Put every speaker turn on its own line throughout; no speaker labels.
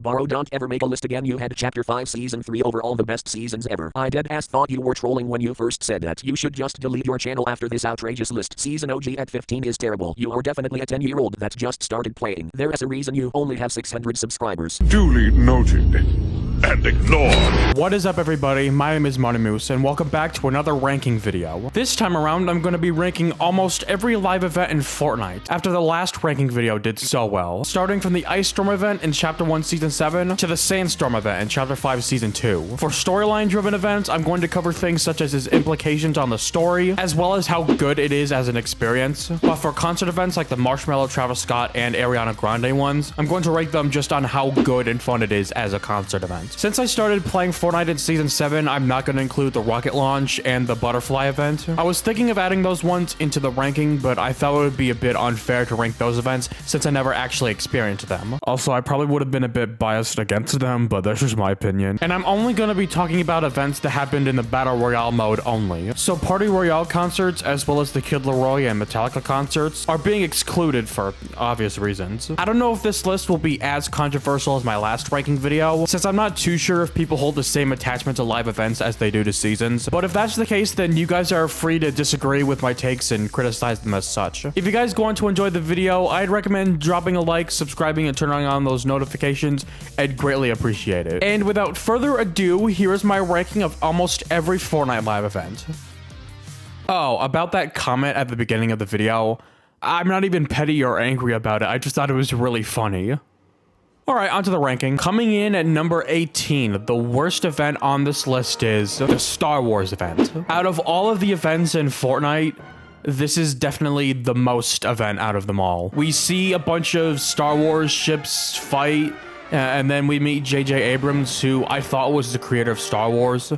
Borrow, don't ever make a list again. You had chapter 5 season 3 over all the best seasons ever. I dead ass thought you were trolling when you first said that. You should just delete your channel after this outrageous list. Season OG at 15 is terrible. You are definitely a 10-year-old that just started playing. There is a reason you only have 600 subscribers.
Duly noted and ignored.
What is up, everybody? My name is Marney, and welcome back to another ranking video. This time around, I'm going to be ranking almost every live event in Fortnite, after the last ranking video did so well. Starting from the Ice Storm event in Chapter 1 Season 7 to the Sandstorm event in Chapter 5 Season 2. For storyline-driven events, I'm going to cover things such as its implications on the story, as well as how good it is as an experience. But for concert events like the Marshmello, Travis Scott, and Ariana Grande ones, I'm going to rate them just on how good and fun it is as a concert event. Since I started playing Fortnite in Season 7, I'm not going to include the rocket launch and the butterfly event. I was thinking of adding those ones into the ranking, but I thought it would be a bit unfair to rank those events since I never actually experienced them. Also, I probably would have been a bit biased against them, but that's just my opinion. And I'm only going to be talking about events that happened in the Battle Royale mode only. So Party Royale concerts, as well as the Kid Laroi and Metallica concerts, are being excluded for obvious reasons. I don't know if this list will be as controversial as my last ranking video, since I'm not too sure if people hold the same attachment to live events as they do to seasons. But if that's the case, then you guys are free to disagree with my takes and criticize them as such. If you guys go on to enjoy the video, I'd recommend dropping a like, subscribing, and turning on those notifications. I'd greatly appreciate it. And without further ado, here is my ranking of almost every Fortnite live event. Oh, about that comment at the beginning of the video, I'm not even petty or angry about it. I just thought it was really funny. Alright, onto the ranking. Coming in at number 18, the worst event on this list is the Star Wars event. Out of all of the events in Fortnite, this is definitely the most event out of them all. We see a bunch of Star Wars ships fight, and then we meet J.J. Abrams, who I thought was the creator of Star Wars.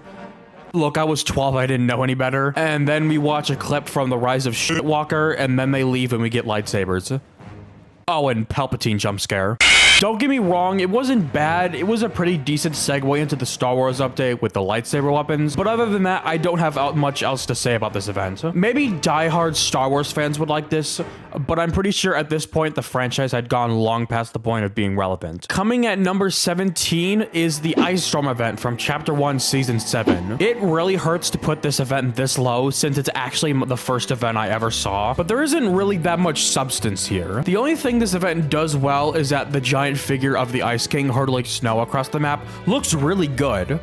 Look, I was 12, I didn't know any better. And then we watch a clip from The Rise of Shitwalker, and then they leave and we get lightsabers. Oh, and Palpatine jump scare. Don't get me wrong, it wasn't bad. It was a pretty decent segue into the Star Wars update with the lightsaber weapons. But other than that, I don't have much else to say about this event. Maybe diehard Star Wars fans would like this, but I'm pretty sure at this point the franchise had gone long past the point of being relevant. Coming at number 17 is the Ice Storm event from Chapter 1 Season 7. It really hurts to put this event this low since it's actually the first event I ever saw, but there isn't really that much substance here. The only thing this event does well is that the giant figure of the Ice King hurtling snow across the map looks really good.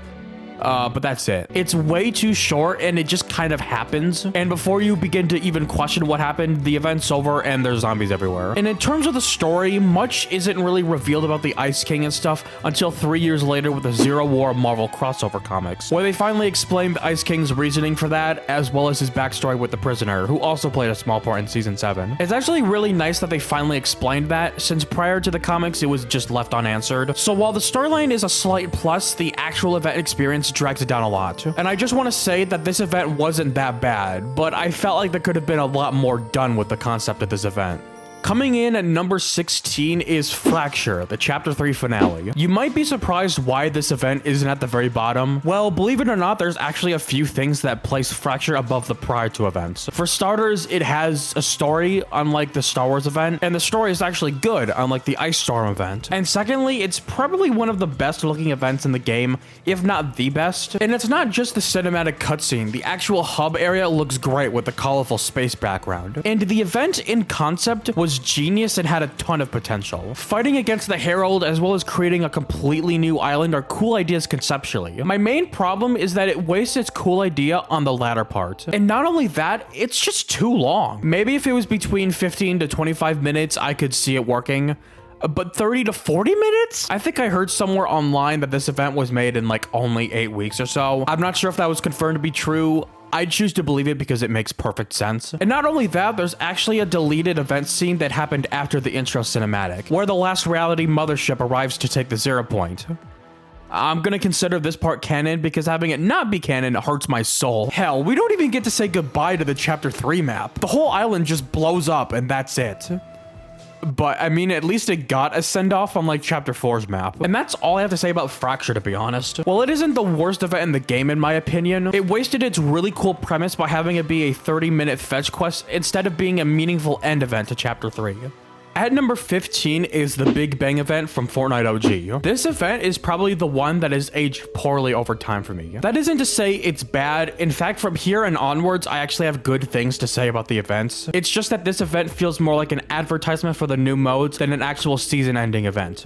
But that's it. It's way too short and it just kind of happens. And before you begin to even question what happened, the event's over and there's zombies everywhere. And in terms of the story, much isn't really revealed about the Ice King and stuff until 3 years later with the Zero War Marvel crossover comics, where they finally explained the Ice King's reasoning for that, as well as his backstory with the prisoner, who also played a small part in Season 7. It's actually really nice that they finally explained that, since prior to the comics, it was just left unanswered. So while the storyline is a slight plus, the actual event experience drags it down a lot. And I just want to say that this event wasn't that bad, but I felt like there could have been a lot more done with the concept of this event. Coming in at number 16 is Fracture, the Chapter 3 finale. You might be surprised why this event isn't at the very bottom. Well, believe it or not, there's actually a few things that place Fracture above the prior two events. For starters, it has a story, unlike the Star Wars event, and the story is actually good, unlike the Ice Storm event. And secondly, it's probably one of the best looking events in the game, if not the best. And it's not just the cinematic cutscene, the actual hub area looks great with the colorful space background. And the event in concept was genius and had a ton of potential. Fighting against the Herald as well as creating a completely new island are cool ideas conceptually. My main problem is that it wastes its cool idea on the latter part. And not only that, it's just too long. Maybe if it was between 15 to 25 minutes, I could see it working. But 30 to 40 minutes? I think I heard somewhere online that this event was made in like only 8 weeks or so. I'm not sure if that was confirmed to be true. I choose to believe it because it makes perfect sense. And not only that, there's actually a deleted event scene that happened after the intro cinematic, where the last reality mothership arrives to take the 0 point. I'm gonna consider this part canon because having it not be canon hurts my soul. Hell, we don't even get to say goodbye to the Chapter 3 map. The whole island just blows up and that's it. But, I mean, at least it got a send-off on, like, Chapter 4's map. And that's all I have to say about Fracture, to be honest. While it isn't the worst event in the game, in my opinion, it wasted its really cool premise by having it be a 30-minute fetch quest instead of being a meaningful end event to Chapter 3. At number 15 is the Big Bang event from Fortnite OG. This event is probably the one that has aged poorly over time for me. That isn't to say it's bad. In fact, from here and onwards, I actually have good things to say about the events. It's just that this event feels more like an advertisement for the new modes than an actual season-ending event.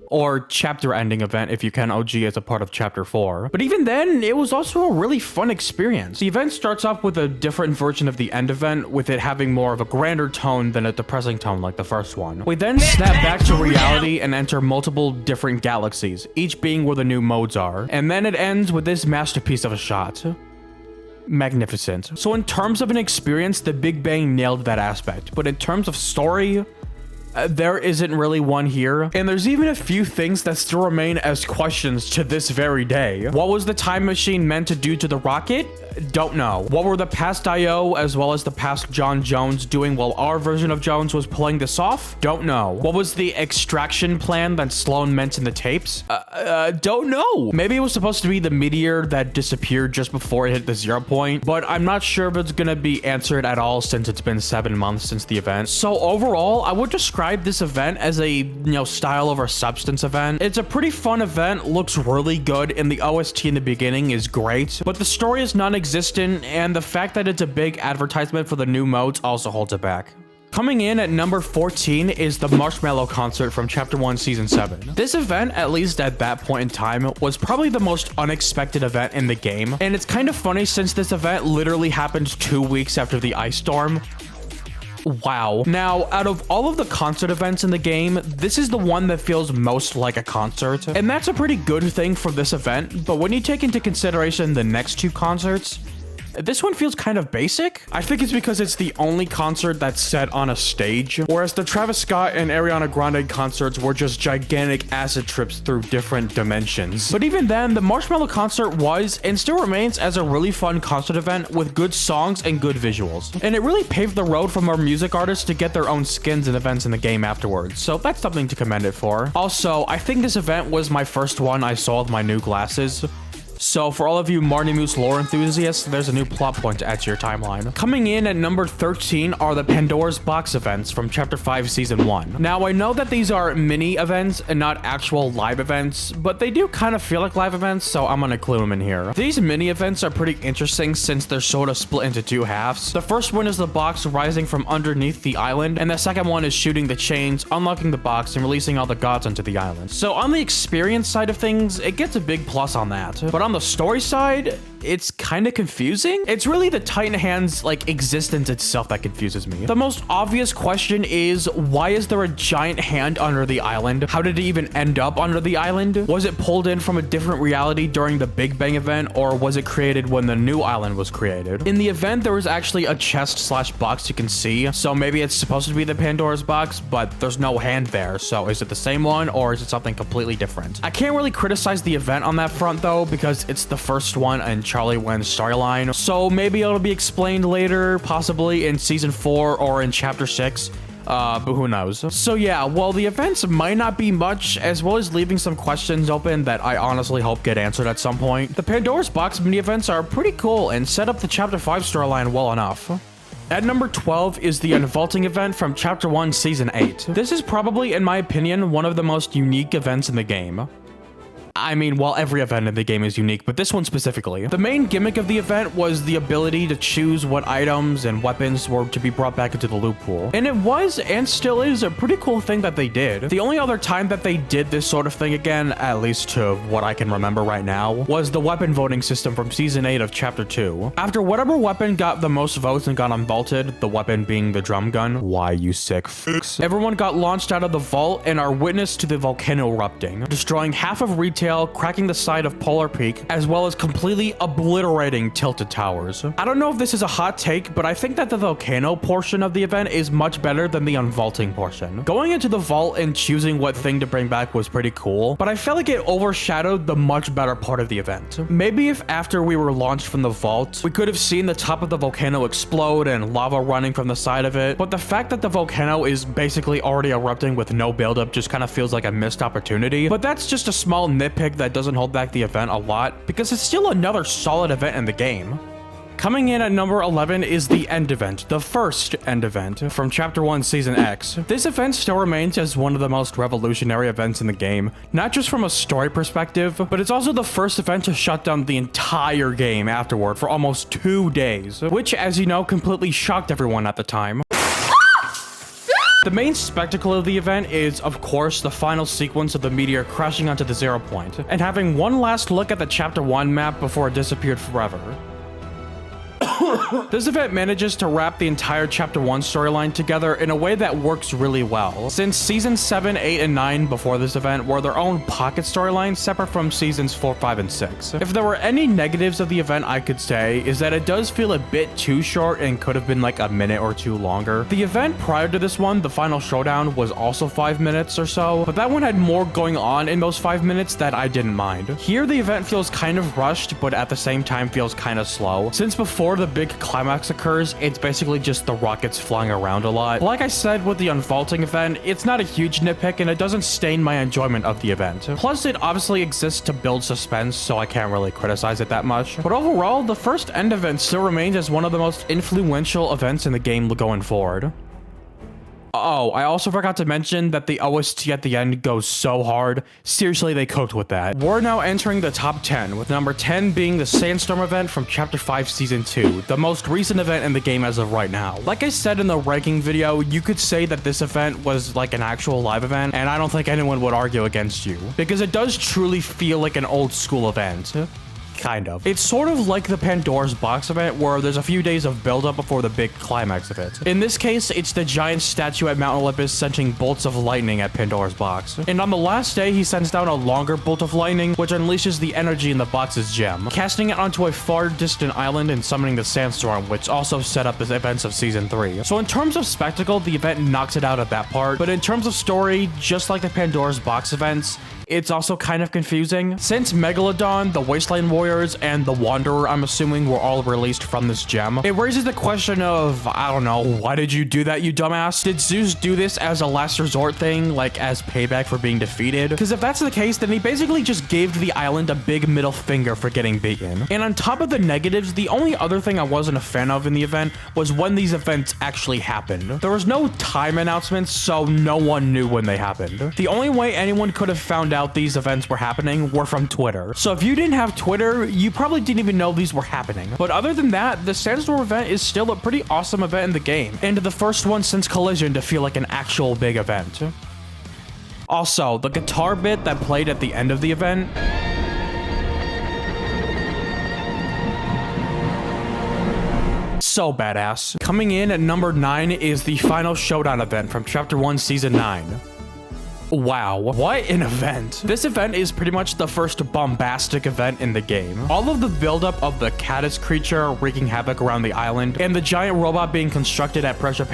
Or chapter-ending event if you count OG as a part of Chapter 4. But even then, it was also a really fun experience. The event starts off with a different version of the end event, with it having more of a grander tone than a depressing tone like the first one. We then snap back to reality and enter multiple different galaxies, each being where the new modes are. And then it ends with this masterpiece of a shot. Magnificent. So in terms of an experience, the Big Bang nailed that aspect. But in terms of story, there isn't really one here, and there's even a few things that still remain as questions to this very day. What was the time machine meant to do to the rocket? Don't know. What were the past IO as well as the past John Jones doing while our version of Jones was pulling this off? Don't know. What was the extraction plan that Sloan meant in the tapes? Don't know. Maybe it was supposed to be the meteor that disappeared just before it hit the 0 point, but I'm not sure if it's gonna be answered at all since it's been 7 months since the event. So overall, I would describe this event as a, style over substance event. It's a pretty fun event, looks really good, and the OST in the beginning is great, but the story is non-existent, and the fact that it's a big advertisement for the new modes also holds it back. Coming in at number 14 is the Marshmallow concert from Chapter 1 Season 7. This event, at least at that point in time, was probably the most unexpected event in the game, and it's kind of funny since this event literally happened 2 weeks after the ice storm. Wow. Now, out of all of the concert events in the game, this is the one that feels most like a concert. And that's a pretty good thing for this event, but when you take into consideration the next 2 concerts, this one feels kind of basic. I think it's because it's the only concert that's set on a stage, whereas the Travis Scott and Ariana Grande concerts were just gigantic acid trips through different dimensions. But even then, the Marshmallow concert was and still remains as a really fun concert event with good songs and good visuals. And it really paved the road for more music artists to get their own skins and events in the game afterwards, so that's something to commend it for. Also, I think this event was my first one I saw with my new glasses. So for all of you Marney Moose lore enthusiasts, there's a new plot point to add to your timeline. Coming in at number 13 are the Pandora's Box events from Chapter 5 Season 1. Now, I know that these are mini events and not actual live events, but they do kind of feel like live events, so I'm gonna include them in here. These mini events are pretty interesting since they're sort of split into 2 halves. The first one is the box rising from underneath the island, and the second one is shooting the chains, unlocking the box, and releasing all the gods onto the island. So on the experience side of things, it gets a big plus on that. But on the story side, it's kind of confusing. It's really the Titan Hand's existence itself that confuses me. The most obvious question is, why is there a giant hand under the island? How did it even end up under the island? Was it pulled in from a different reality during the Big Bang event, or was it created when the new island was created? In the event, there was actually a chest/box you can see, so maybe it's supposed to be the Pandora's box, but there's no hand there, so is it the same one, or is it something completely different? I can't really criticize the event on that front, though, because it's the first one in Charlie Wen's storyline, so maybe it'll be explained later, possibly in Season 4 or in Chapter 6, but who knows. So yeah, while the events might not be much, as well as leaving some questions open that I honestly hope get answered at some point, the Pandora's Box mini-events are pretty cool and set up the Chapter 5 storyline well enough. At number 12 is the Unvaulting event from Chapter 1 Season 8. This is probably, in my opinion, one of the most unique events in the game. I mean, well, every event in the game is unique, but this one specifically. The main gimmick of the event was the ability to choose what items and weapons were to be brought back into the loot pool. And it was, and still is, a pretty cool thing that they did. The only other time that they did this sort of thing again, at least to what I can remember right now, was the weapon voting system from Season 8 of Chapter 2. After whatever weapon got the most votes and got unvaulted, the weapon being the drum gun, why you sick fucks, everyone got launched out of the vault and are witness to the volcano erupting, destroying half of retail, cracking the side of Polar Peak, as well as completely obliterating Tilted Towers. I don't know if this is a hot take, but I think that the volcano portion of the event is much better than the unvaulting portion. Going into the vault and choosing what thing to bring back was pretty cool, but I felt like it overshadowed the much better part of the event. Maybe if after we were launched from the vault, we could have seen the top of the volcano explode and lava running from the side of it, but the fact that the volcano is basically already erupting with no buildup just kind of feels like a missed opportunity. But that's just a small nitpick that doesn't hold back the event a lot, because it's still another solid event in the game. Coming in at number 11 is the End Event, the first End Event from Chapter 1 Season X. This event still remains as one of the most revolutionary events in the game, not just from a story perspective, but it's also the first event to shut down the entire game afterward for almost 2 days, which, as you know, completely shocked everyone at the time. The main spectacle of the event is, of course, the final sequence of the meteor crashing onto the 0 point, and having one last look at the Chapter 1 map before it disappeared forever. This event manages to wrap the entire Chapter 1 storyline together in a way that works really well, since Seasons 7, 8, and 9 before this event were their own pocket storylines separate from Seasons 4, 5, and 6. If there were any negatives of the event I could say, is that it does feel a bit too short and could have been like a minute or two longer. The event prior to this one, the final showdown, was also 5 minutes or so, but that one had more going on in those 5 minutes that I didn't mind. Here the event feels kind of rushed, but at the same time feels kind of slow, since before the big climax occurs, it's basically just the rockets flying around a lot. Like I said with the unvaulting event, it's not a huge nitpick and it doesn't stain my enjoyment of the event. Plus, it obviously exists to build suspense, so I can't really criticize it that much. But overall, the first End event still remains as one of the most influential events in the game going forward. Oh, I also forgot to mention that the OST at the end goes so hard. Seriously, they cooked with that. We're now entering the top 10, with number 10 being the Sandstorm event from Chapter 5 Season 2, the most recent event in the game as of right now. Like I said in the ranking video, you could say that this event was like an actual live event, and I don't think anyone would argue against you, because it does truly feel like an old school event. Kind of. It's sort of like the Pandora's Box event, where there's a few days of build-up before the big climax of it. In this case, it's the giant statue at Mount Olympus sending bolts of lightning at Pandora's Box. And on the last day, he sends down a longer bolt of lightning, which unleashes the energy in the box's gem, casting it onto a far distant island and summoning the Sandstorm, which also set up the events of Season 3. So in terms of spectacle, the event knocks it out at that part, but in terms of story, just like the Pandora's Box events, it's also kind of confusing. Since Megalodon, the Wasteland Warriors, and the Wanderer, I'm assuming, were all released from this gem, it raises the question of, I don't know, why did you do that, you dumbass? Did Zeus do this as a last resort thing, like as payback for being defeated? Because if that's the case, then he basically just gave the island a big middle finger for getting beaten. And on top of the negatives, the only other thing I wasn't a fan of in the event was when these events actually happened. There was no time announcements, so no one knew when they happened. The only way anyone could have found out these events were happening were from Twitter. So if you didn't have Twitter, you probably didn't even know these were happening. But other than that, the Sandstorm event is still a pretty awesome event in the game, and the first one since Collision to feel like an actual big event. Also, the guitar bit that played at the end of the event, so badass. Coming in at number 9 is the Final Showdown event from Chapter 1 Season 9. Wow, what an event. This event is pretty much the first bombastic event in the game. All of the buildup of the caddis creature wreaking havoc around the island, and the giant robot being constructed at Pressure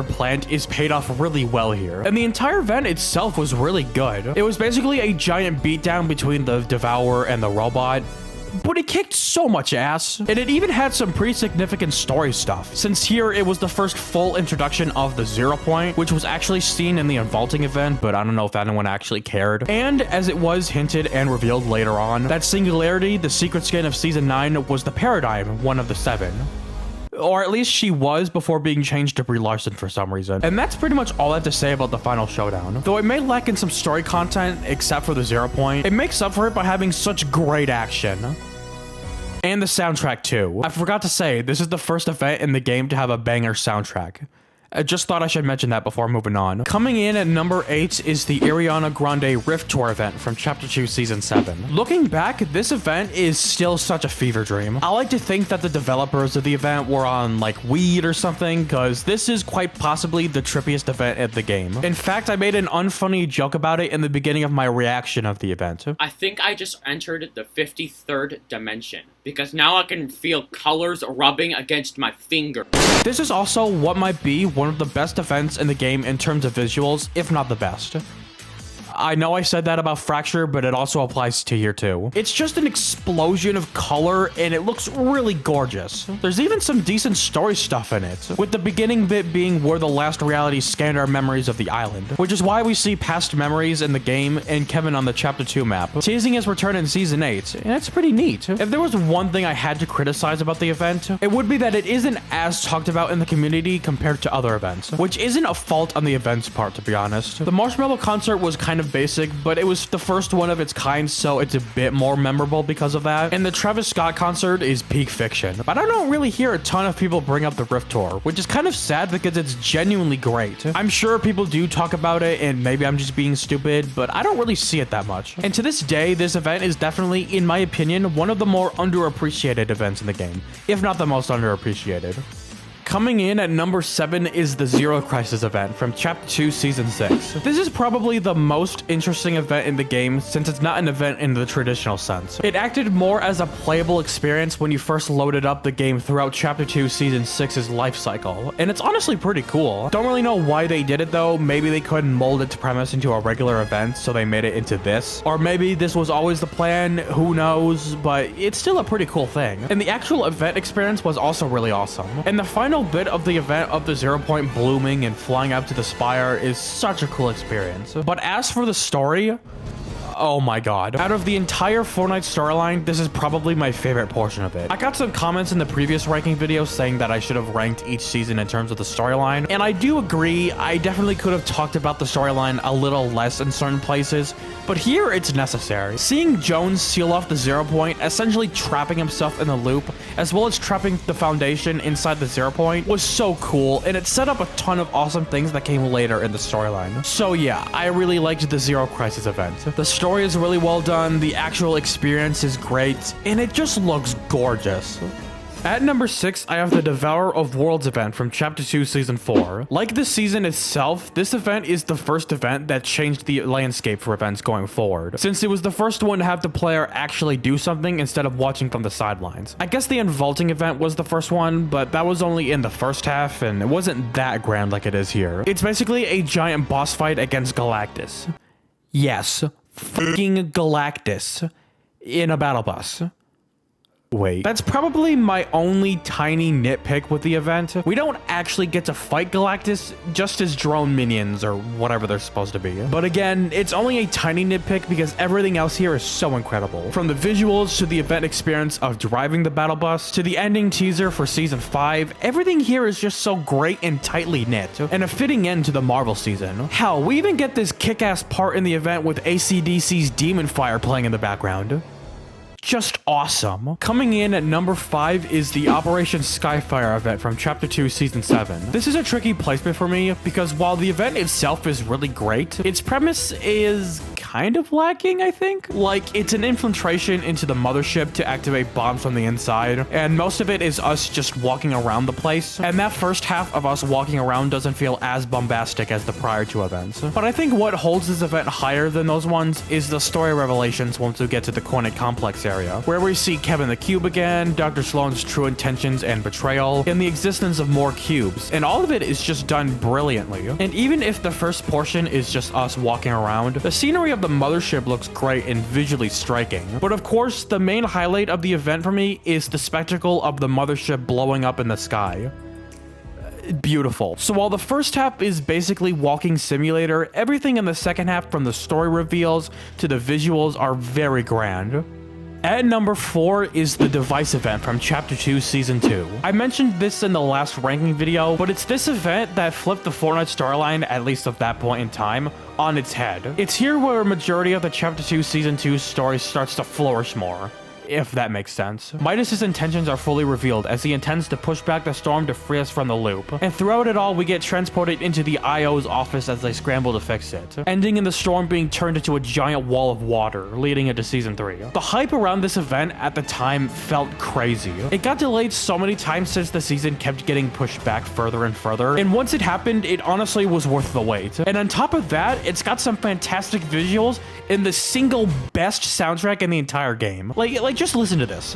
Plant is paid off really well here. And the entire event itself was really good. It was basically a giant beatdown between the Devourer and the robot, but it kicked so much ass. And it even had some pretty significant story stuff, since here it was the first full introduction of the 0 point, which was actually seen in the unvaulting event, but I don't know if anyone actually cared. And as it was hinted and revealed later on, that Singularity, the secret skin of Season 9, was the Paradigm, one of the 7. Or at least she was before being changed to Brie Larson for some reason. And that's pretty much all I have to say about the Final Showdown. Though it may lack in some story content, except for the 0 point, it makes up for it by having such great action. And the soundtrack too. I forgot to say, this is the first event in the game to have a banger soundtrack. I just thought I should mention that before moving on. Coming in at number 8 is the Ariana Grande Rift Tour event from Chapter 2 Season 7. Looking back, this event is still such a fever dream. I like to think that the developers of the event were on like weed or something, because this is quite possibly the trippiest event at the game. In fact, I made an unfunny joke about it in the beginning of my reaction of the event.
I think I just entered the 53rd dimension, because now I can feel colors rubbing against my finger.
This is also what might be one of the best events in the game in terms of visuals, if not the best. I know I said that about Fracture, but it also applies to here too. It's just an explosion of color and it looks really gorgeous. There's even some decent story stuff in it, with the beginning bit being where the last reality scanned our memories of the island, which is why we see past memories in the game and Kevin on the chapter 2 map, teasing his return in season 8, and it's pretty neat. If there was one thing I had to criticize about the event, it would be that it isn't as talked about in the community compared to other events, which isn't a fault on the event's part, to be honest. The Marshmallow concert was kind of basic, but it was the first one of its kind, so it's a bit more memorable because of that. And the Travis Scott concert is peak fiction, but I don't really hear a ton of people bring up the Rift Tour, which is kind of sad because it's genuinely great. I'm sure people do talk about it, and maybe I'm just being stupid, but I don't really see it that much. And to this day, this event is definitely, in my opinion, one of the more underappreciated events in the game, if not the most underappreciated. Coming in at number 7 is the Zero Crisis event from Chapter 2, Season 6. This is probably the most interesting event in the game since it's not an event in the traditional sense. It acted more as a playable experience when you first loaded up the game throughout Chapter 2, Season 6's life cycle, and it's honestly pretty cool. Don't really know why they did it though. Maybe they couldn't mold its premise into a regular event, so they made it into this. Or maybe this was always the plan, who knows, but it's still a pretty cool thing. And the actual event experience was also really awesome. And the final bit of the event of the 0 point blooming and flying up to the spire is such a cool experience. But as for the story, oh my god. Out of the entire Fortnite storyline, this is probably my favorite portion of it. I got some comments in the previous ranking video saying that I should have ranked each season in terms of the storyline, and I do agree. I definitely could have talked about the storyline a little less in certain places, but here it's necessary. Seeing Jones seal off the 0 point, essentially trapping himself in the loop, as well as trapping the foundation inside the 0 point, was so cool, and it set up a ton of awesome things that came later in the storyline. So yeah, I really liked the Zero Crisis event. The story is really well done, the actual experience is great, and it just looks gorgeous. At number 6, I have the Devourer of Worlds event from Chapter 2, Season 4. Like the season itself, this event is the first event that changed the landscape for events going forward, since it was the first one to have the player actually do something instead of watching from the sidelines. I guess the Unvaulting event was the first one, but that was only in the first half, and it wasn't that grand like it is here. It's basically a giant boss fight against Galactus. Yes, fucking Galactus in a battle bus. Wait, that's probably my only tiny nitpick with the event. We don't actually get to fight Galactus, just his drone minions or whatever they're supposed to be. But again, it's only a tiny nitpick because everything else here is so incredible. From the visuals to the event experience of driving the battle bus to the ending teaser for Season 5, everything here is just so great and tightly knit, and a fitting end to the Marvel season. Hell, we even get this kick-ass part in the event with AC/DC's Demon Fire playing in the background. Just awesome. Coming in at number 5 is the Operation Skyfire event from Chapter 2, Season 7. This is a tricky placement for me because while the event itself is really great, its premise is kind of lacking, I think. Like, it's an infiltration into the mothership to activate bombs from the inside, and most of it is us just walking around the place, and that first half of us walking around doesn't feel as bombastic as the prior two events. But I think what holds this event higher than those ones is the story revelations once we get to the Cornet Complex area, where we see Kevin the Cube again, Dr. Sloan's true intentions and betrayal, and the existence of more cubes, and all of it is just done brilliantly. And even if the first portion is just us walking around, the scenery of the mothership looks great and visually striking. But of course, the main highlight of the event for me is the spectacle of the mothership blowing up in the sky. Beautiful. So while the first half is basically walking simulator, everything in the second half, from the story reveals to the visuals, are very grand. At number 4 is the Device event from Chapter 2, Season 2. I mentioned this in the last ranking video, but it's this event that flipped the Fortnite storyline, at least at that point in time, on its head. It's here where a majority of the Chapter 2, Season 2 story starts to flourish more, if that makes sense. Midas's intentions are fully revealed as he intends to push back the storm to free us from the loop. And throughout it all, we get transported into the IO's office as they scramble to fix it, ending in the storm being turned into a giant wall of water, leading into Season 3. The hype around this event at the time felt crazy. It got delayed so many times since the season kept getting pushed back further and further, and once it happened, it honestly was worth the wait. And on top of that, it's got some fantastic visuals and the single best soundtrack in the entire game. Like just listen to this.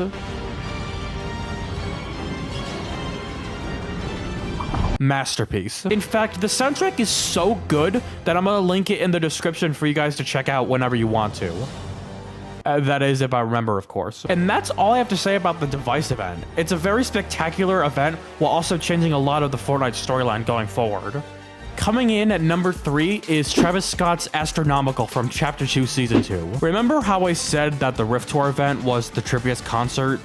Masterpiece. In fact, the soundtrack is so good that I'm gonna link it in the description for you guys to check out whenever you want to. That is, if I remember, of course. And that's all I have to say about the device event. It's a very spectacular event while also changing a lot of the Fortnite storyline going forward. Coming in at number 3 is Travis Scott's Astronomical from Chapter 2 Season 2. Remember how I said that the Rift Tour event was the trippiest concert?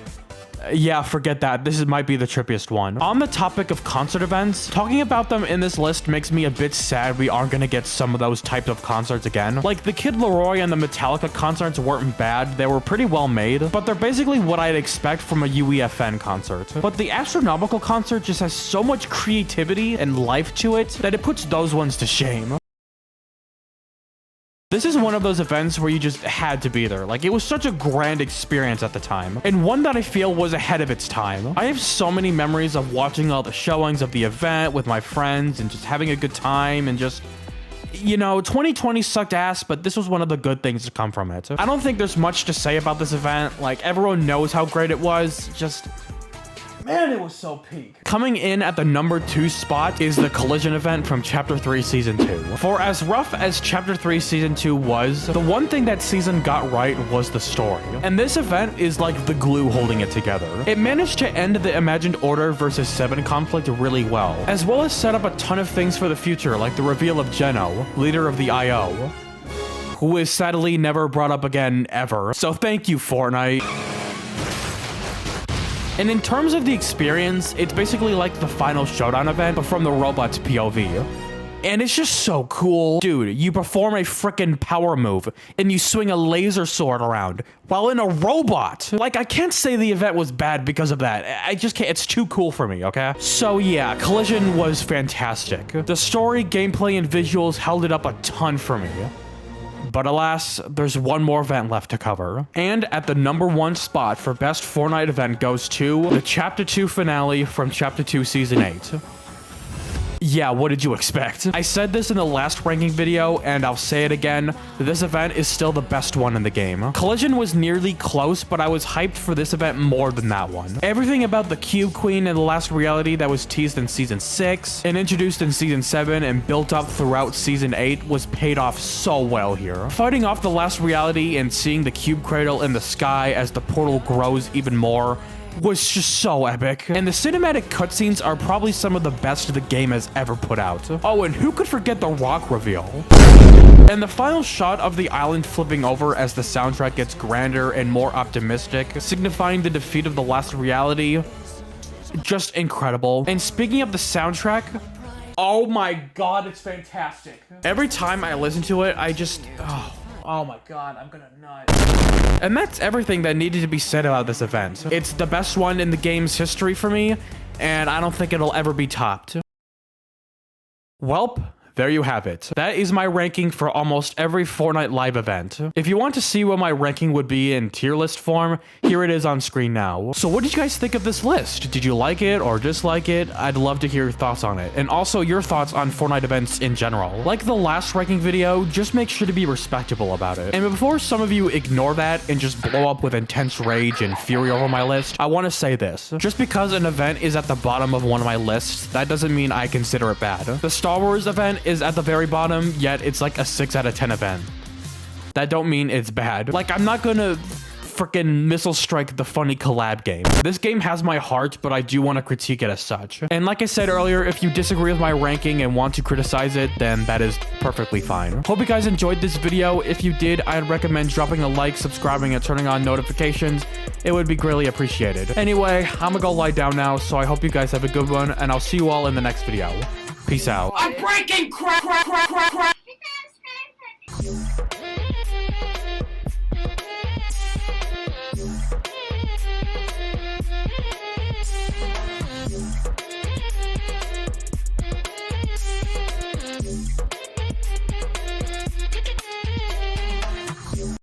Yeah, forget that. This might be the trippiest one. On the topic of concert events, talking about them in this list makes me a bit sad we aren't gonna get some of those types of concerts again. Like, the Kid Laroi and the Metallica concerts weren't bad, they were pretty well made, but they're basically what I'd expect from a UEFN concert. But the Astronomical concert just has so much creativity and life to it that it puts those ones to shame. This is one of those events where you just had to be there. Like, it was such a grand experience at the time, and one that I feel was ahead of its time. I have so many memories of watching all the showings of the event with my friends and just having a good time and just... You know, 2020 sucked ass, but this was one of the good things to come from it. I don't think there's much to say about this event. Like, everyone knows how great it was. Just... Man, it was so peak. Coming in at the number 2 spot is the Collision event from Chapter 3 Season 2. For as rough as Chapter 3 Season 2 was, the one thing that season got right was the story. And this event is like the glue holding it together. It managed to end the Imagined Order versus 7 conflict really well as set up a ton of things for the future, like the reveal of Geno, leader of the IO, who is sadly never brought up again ever. So thank you, Fortnite. And in terms of the experience, it's basically like the final showdown event, but from the robot's POV. And it's just so cool. Dude, you perform a frickin' power move, and you swing a laser sword around, while in a robot. Like, I can't say the event was bad because of that. I just can't, it's too cool for me, okay? So yeah, Collision was fantastic. The story, gameplay, and visuals held it up a ton for me. But alas, there's one more event left to cover. And at the number 1 spot for best Fortnite event goes to the Chapter 2 finale from Chapter 2 Season 8. Yeah, what did you expect? I said this in the last ranking video, and I'll say it again. This event is still the best one in the game. Collision was nearly close, but I was hyped for this event more than that one. Everything about the Cube Queen and the last reality that was teased in Season 6, and introduced in Season 7, and built up throughout Season 8 was paid off so well here. Fighting off the last reality and seeing the Cube Cradle in the sky as the portal grows even more was just so epic. And the cinematic cutscenes are probably some of the best the game has ever put out. Oh, and who could forget the rock reveal? And the final shot of the island flipping over as the soundtrack gets grander and more optimistic, signifying the defeat of the last reality. Just incredible. And speaking of the soundtrack, oh my god, it's fantastic. Every time I listen to it, I just... Oh my god, I'm gonna nut. And that's everything that needed to be said about this event. It's the best one in the game's history for me, and I don't think it'll ever be topped. Welp. There you have it. That is my ranking for almost every Fortnite live event. If you want to see what my ranking would be in tier list form, here it is on screen now. So what did you guys think of this list? Did you like it or dislike it? I'd love to hear your thoughts on it. And also your thoughts on Fortnite events in general. Like the last ranking video, just make sure to be respectable about it. And before some of you ignore that and just blow up with intense rage and fury over my list, I want to say this. Just because an event is at the bottom of one of my lists, that doesn't mean I consider it bad. The Star Wars event is at the very bottom, yet it's like a 6 out of 10 event. That don't mean it's bad. Like, I'm not gonna freaking missile strike the funny collab game. This game has my heart, but I do want to critique it as such. And like I said earlier, if you disagree with my ranking and want to criticize it, then that is perfectly fine. Hope you guys enjoyed this video. If you did, I'd recommend dropping a like, subscribing, and turning on notifications. It would be greatly appreciated. Anyway, I'm gonna go lie down now, so I hope you guys have a good one, and I'll see you all in the next video. Peace out.
I'm breaking crap.